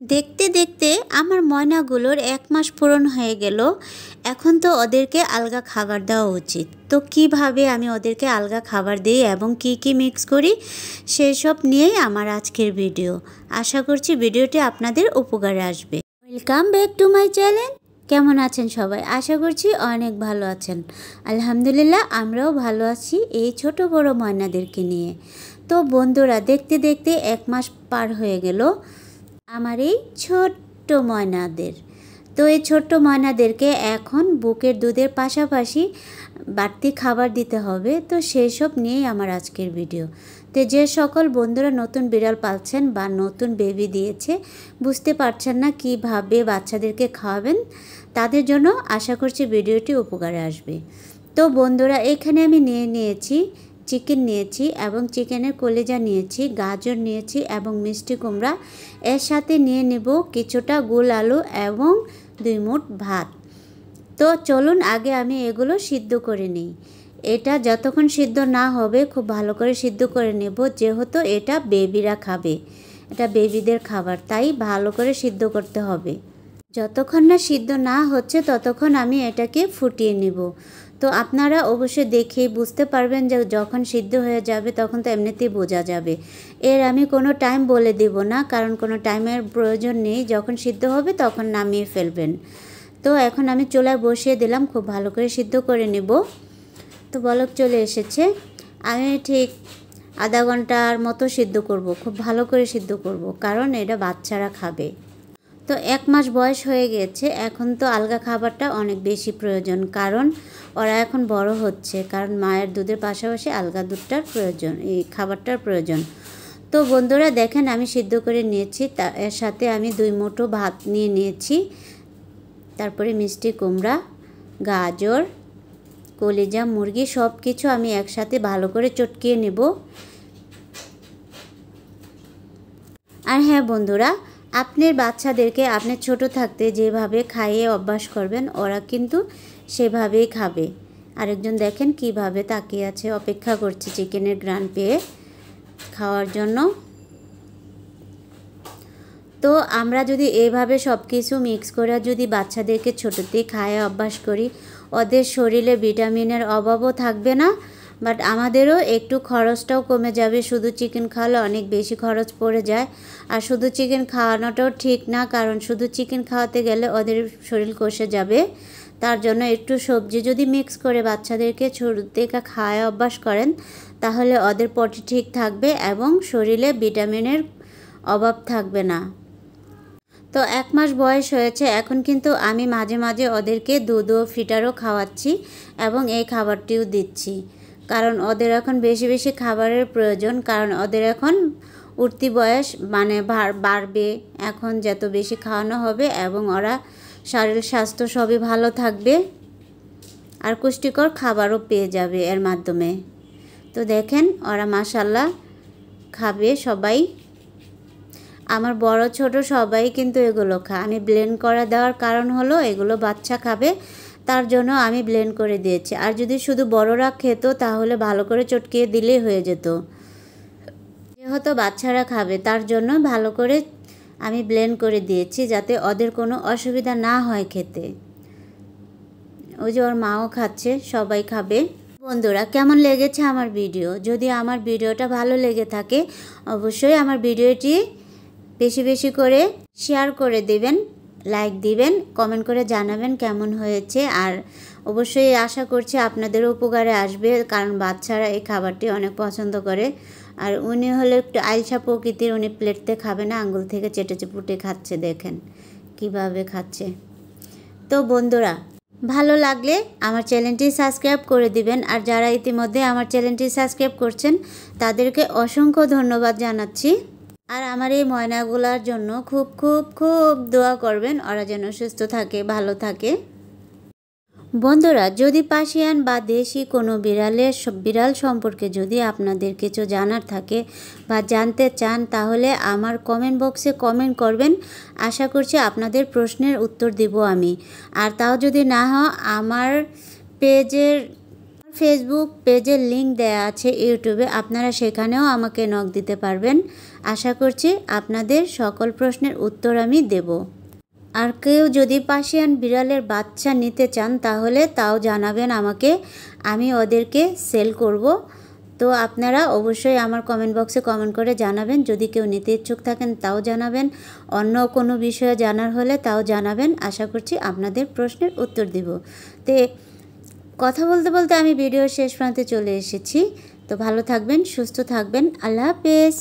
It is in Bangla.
দেখতে দেখতে আমার ময়নাগুলোর 1 মাস পূরণ হয়ে গেল। এখন তো ওদেরকে আলগা খাবার দেওয়া উচিত। তো কিভাবে আমি ওদেরকে আলগা খাবার দিই এবং কি মিক্স করি সেই সব নিয়েই আমার আজকের ভিডিও। আশা করছি ভিডিওটি আপনাদের উপকারে আসবে। Welcome back to my channel. কেমন আছেন সবাই? আশা করছি অনেক ভালো আছেন। আলহামদুলিল্লাহ আমরাও ভালো আছি এই ছোট বড় ময়নাদেরকে নিয়ে। তো বন্ধুরা, দেখতে দেখতে 1 মাস পার হয়ে গেল আমার এই ছোট্ট ময়নাদের। তো এই ছোট্ট ময়নাদেরকে এখন বুকের দুধের পাশাপাশি বাড়তি খাবার দিতে হবে। তো সেই সব নিয়েই আমার আজকের ভিডিও। তো যে সকল বন্ধুরা নতুন বিড়াল পালছেন বা নতুন বেবি দিয়েছে, বুঝতে পারছেন না কিভাবে বাচ্চাদেরকে খাওয়াবেন, তাদের জন্য আশা করছি ভিডিওটি উপকারে আসবে। তো বন্ধুরা, এখানে আমি নিয়েছি চিকেন নিয়েছি এবং চিকেনের কলিজা নিয়েছি, গাজর নিয়েছি এবং মিষ্টি কুমড়া। এর সাথে নিয়ে নেব কিছুটা গোল আলু এবং 2 মুঠ ভাত। তো চলুন আগে আমি এগুলো সিদ্ধ করে নিই। এটা যতক্ষণ সিদ্ধ না হবে খুব ভালো করে সিদ্ধ করে নেব, যেহেতু এটা বেবিরা খাবে, এটা বেবিদের খাবার, তাই ভালো করে সিদ্ধ করতে হবে। যতক্ষণ না সিদ্ধ না হচ্ছে ততক্ষণ আমি এটাকে ফুটিয়ে নেব। তো আপনারা অবশ্যই দেখেই বুঝতে পারবেন যে যখন সিদ্ধ হয়ে যাবে তখন তো এমনিতেই বোঝা যাবে। এর আমি কোনো টাইম বলে দেব না, কারণ কোনো টাইমের প্রয়োজন নেই। যখন সিদ্ধ হবে তখন নামিয়ে ফেলবেন। তো এখন আমি চুলায় বসিয়ে দিলাম, খুব ভালো করে সিদ্ধ করে নেব। তো বলক চলে এসেছে। আমি ঠিক আধা ঘন্টার মতো সিদ্ধ করব, খুব ভালো করে সিদ্ধ করব, কারণ এটা বাচ্চারা খাবে। তো 1 মাস বয়স হয়ে গেছে, এখন তো আলগা খাবারটা অনেক বেশি প্রয়োজন, কারণ ওরা এখন বড় হচ্ছে, কারণ মায়ের দুধের পাশাপাশি আলগা দুধটার প্রয়োজন, এই খাবারটার প্রয়োজন। তো বন্ধুরা দেখেন আমি সিদ্ধ করে নিয়েছি, এর সাথে আমি 2 মুঠো ভাত নিয়ে নিয়েছি, তারপরে মিষ্টি কুমড়া, গাজর, কলিজা মুরগি সব কিছু আমি একসাথে ভালো করে চটকিয়ে নেব। আর হ্যাঁ বন্ধুরা, আপনার বাচ্চাদেরকে আপনি ছোট থাকতে যেভাবে খাইয়ে অভ্যাস করবেন ওরা কিন্তু সেভাবেই খাবে। আরেকজন দেখেন কিভাবে তাকিয়ে আছে, অপেক্ষা করছে চিকেনের ঘ্রাণ পেয়ে খাওয়ার জন্য। তো আমরা যদি এভাবে সব কিছু মিক্স করে যদি বাচ্চাদেরকে ছোটোতেই খাইয়ে অভ্যাস করি, ওদের শরীরে ভিটামিনের অভাবও থাকবে না, বাট আমাদেরও একটু খরচটাও কমে যাবে। শুধু চিকেন খাওয়ালে অনেক বেশি খরচ পড়ে যায়, আর শুধু চিকেন খাওয়ানোটাও ঠিক না, কারণ শুধু চিকেন খাওয়াতে গেলে ওদের শরীর কষে যাবে। তার জন্য একটু সবজি যদি মিক্স করে বাচ্চাদেরকে ছোটো থেকে খাওয়া অভ্যাস করেন, তাহলে ওদের পটি ঠিক থাকবে এবং শরীরে ভিটামিনের অভাব থাকবে না। তো 1 মাস বয়স হয়েছে, এখন কিন্তু আমি মাঝে মাঝে ওদেরকে দুধ ও ফিটারও খাওয়াচ্ছি এবং এই খাবারটিও দিচ্ছি, কারণ ওদের এখন বেশি বেশি খাবারের প্রয়োজন, কারণ ওদের এখন উঠতি বয়স, মানে বাড়বে। এখন যত বেশি খাওয়ানো হবে এবং ওরা শরীর স্বাস্থ্য সবই ভালো থাকবে আর পুষ্টিকর খাবারও পেয়ে যাবে এর মাধ্যমে। তো দেখেন ওরা মাশাআল্লাহ খাবে সবাই, আমার বড় ছোট সবাই কিন্তু এগুলো খায়। আমি ব্লেন্ড করে দেওয়ার কারণ হলো এগুলো বাচ্চা খাবে, তার জন্য আমি ব্লেন্ড করে দিয়েছি। আর যদি শুধু বড়রা খেত তাহলে ভালো করে চটকিয়ে দিলেই হয়ে যেত, যেহেতু বাচ্চারা খাবে তার জন্য ভালো করে আমি ব্লেন্ড করে দিয়েছি, যাতে ওদের কোনো অসুবিধা না হয় খেতে। ওই যে ওর মাও খাচ্ছে, সবাই খাবে। বন্ধুরা কেমন লেগেছে আমার ভিডিও? যদি আমার ভিডিওটা ভালো লেগে থাকে অবশ্যই আমার ভিডিওটি বেশি বেশি করে শেয়ার করে দেবেন, লাইক দিবেন, কমেন্ট করে জানাবেন কেমন হয়েছে। আর অবশ্যই আশা করছি আপনাদের উপকারে আসবে, কারণ বাচ্চারা এই খাবারটি অনেক পছন্দ করে। আর উনি হলো একটু আলসা প্রকৃতির, উনি প্লেটতে খাবে না, আঙ্গুল থেকে চেটে চেপুটে খাচ্ছে, দেখেন কিভাবে খাচ্ছে। তো বন্ধুরা ভালো লাগলে আমার চ্যানেলটি সাবস্ক্রাইব করে দিবেন, আর যারা ইতিমধ্যে আমার চ্যানেলটি সাবস্ক্রাইব করছেন তাদেরকে অসংখ্য ধন্যবাদ জানাচ্ছি। আর আমার এই ময়নাগুলার জন্য খুব খুব খুব দোয়া করবেন, ওরা যেন সুস্থ থাকে, ভালো থাকে। বন্ধুরা যদি পার্সিয়ান বা দেশি কোনো বিড়াল সম্পর্কে যদি আপনাদের কিছু জানার থাকে বা জানতে চান, তাহলে আমার কমেন্ট বক্সে কমেন্ট করবেন। আশা করছি আপনাদের প্রশ্নের উত্তর দিব আমি। আর তাও যদি না হয় আমার ফেসবুক পেজের লিংক দেয়া আছে ইউটিউবে, আপনারা সেখানেও আমাকে নক দিতে পারবেন। আশা করছি আপনাদের সকল প্রশ্নের উত্তর আমি দেব। আর কেউ যদি পার্সিয়ান বিড়ালের বাচ্চা নিতে চান তাহলে তাও জানাবেন আমাকে, আমি ওদেরকে সেল করব। তো আপনারা অবশ্যই আমার কমেন্ট বক্সে কমেন্ট করে জানাবেন। যদি কেউ নিতে ইচ্ছুক থাকেন তাও জানাবেন, অন্য কোনো বিষয়ে জানার হলে তাও জানাবেন। আশা করছি আপনাদের প্রশ্নের উত্তর দেব। তো কথা বলতে বলতে আমি ভিডিওর শেষ প্রান্তে চলে এসেছি। তো ভালো থাকবেন, সুস্থ থাকবেন, আল্লাহ হাফেজ।